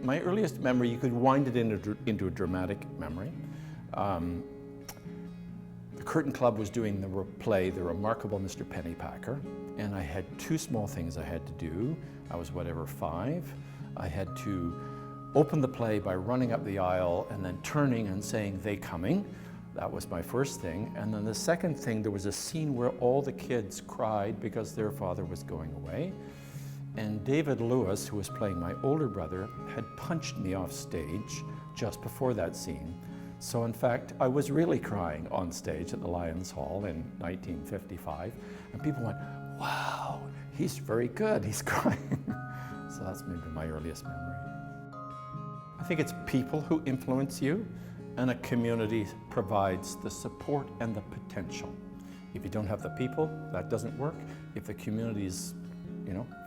My earliest memory, you could wind it into a dramatic memory. The Curtain Club was doing the play, The Remarkable Mr. Pennypacker, and I had two small things I had to do. I was whatever, 5. I had to open the play by running up the aisle and then turning and saying, "They coming." That was my first thing. And then the second thing, there was a scene where all the kids cried because their father was going away. And David Lewis, who was playing my older brother, had punched me off stage just before that scene. So in fact, I was really crying on stage at the Lions Hall in 1955. And people went, "Wow, he's very good, he's crying." So that's maybe my earliest memory. I think it's people who influence you, and a community provides the support and the potential. If you don't have the people, that doesn't work. If the community's,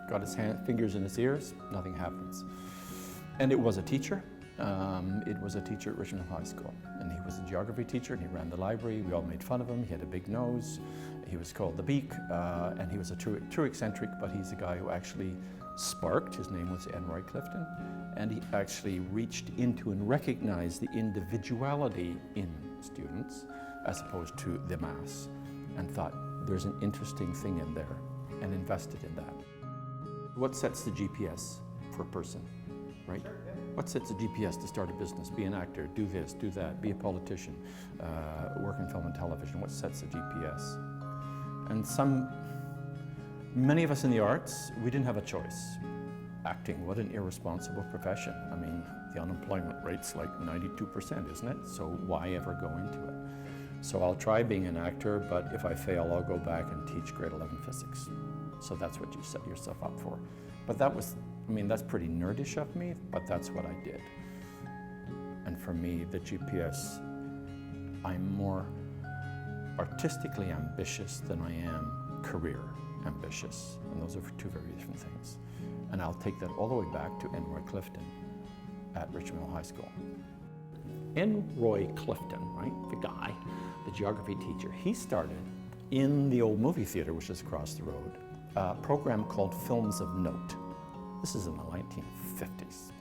got his fingers in his ears, nothing happens. And it was a teacher. It was a teacher at Richmond High School, and he was a geography teacher, and he ran the library. We all made fun of him. He had a big nose. He was called the Beak, and he was a true eccentric, but he's a guy who actually sparked. His name was N. Roy Clifton, and he actually reached into and recognized the individuality in students as opposed to the mass, and thought there's an interesting thing in there, and invested in that. What sets the GPS for a person, right? What sets the GPS to start a business, be an actor, do this, do that, be a politician, work in film and television? What sets the GPS? And many of us in the arts, we didn't have a choice. Acting, what an irresponsible profession. I mean, the unemployment rate's like 92%, isn't it? So why ever go into it? So I'll try being an actor, but if I fail, I'll go back and teach grade 11 physics. So that's what you set yourself up for. But that's pretty nerdish of me, but that's what I did. And for me, the GPS, I'm more artistically ambitious than I am career ambitious. And those are two very different things. And I'll take that all the way back to N. Roy Clifton at Richmond Hill High School. N. Roy Clifton, right, the guy, the geography teacher, he started in the old movie theater, which is across the road, a program called Films of Note. This is in the 1950s.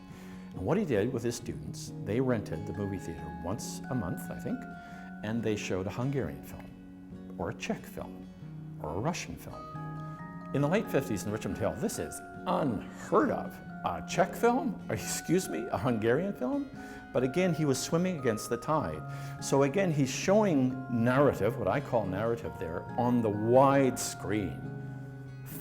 And what he did with his students, they rented the movie theater once a month, I think, and they showed a Hungarian film, or a Czech film, or a Russian film. In the late 50s in Richmond Hill, this is unheard of. A Czech film? Excuse me, a Hungarian film? But again, he was swimming against the tide. So again, he's showing narrative, what I call narrative there, on the wide screen.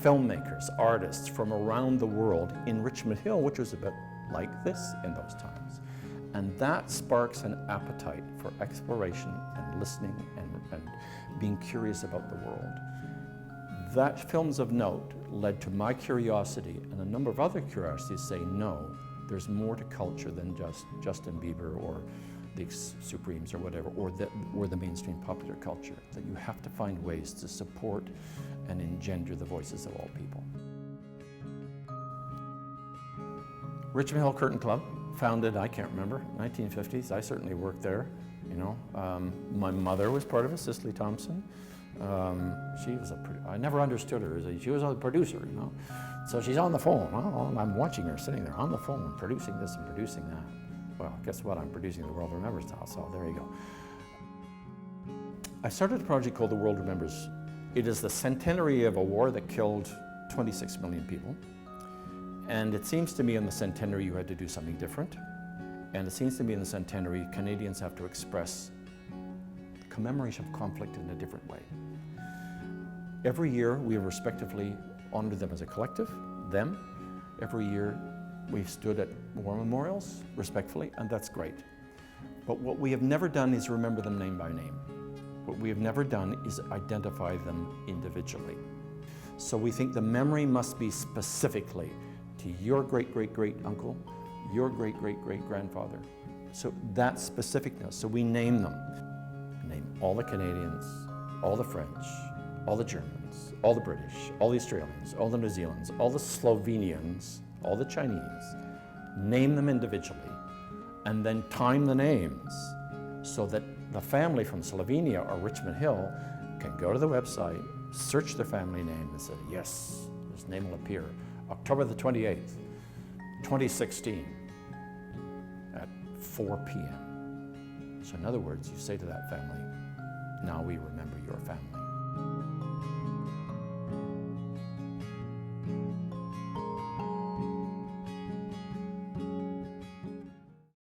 Filmmakers, artists from around the world in Richmond Hill, which was a bit like this in those times. And that sparks an appetite for exploration and listening and being curious about the world. That Films of Note led to my curiosity and a number of other curiosities saying, no, there's more to culture than just Justin Bieber or the Supremes or whatever, or the mainstream popular culture, that you have to find ways to support and engender the voices of all people. Richmond Hill Curtain Club, founded, I can't remember, 1950s. I certainly worked there, My mother was part of it, Cicely Thomson. She was I never understood her. She was a producer, So she's on the phone. I'm watching her sitting there on the phone, producing this and producing that. Well, guess what? I'm producing The World Remembers now, so there you go. I started a project called The World Remembers. It is the centenary of a war that killed 26 million people. And it seems to me in the centenary you had to do something different. And it seems to me in the centenary, Canadians have to express commemoration of conflict in a different way. Every year we have respectively honored them as a collective, them. Every year we've stood at war memorials, respectfully, and that's great. But what we have never done is remember them name by name. What we have never done is identify them individually. So we think the memory must be specifically to your great-great-great-uncle, your great-great-great-grandfather. So that specificness, so we name them. Name all the Canadians, all the French, all the Germans, all the British, all the Australians, all the New Zealanders, all the Slovenians, all the Chinese. Name them individually, and then time the names so that the family from Slovenia or Richmond Hill can go to the website, search their family name and say, yes, this name will appear. October the 28th, 2016, at 4 p.m. So in other words, you say to that family, now we remember your family.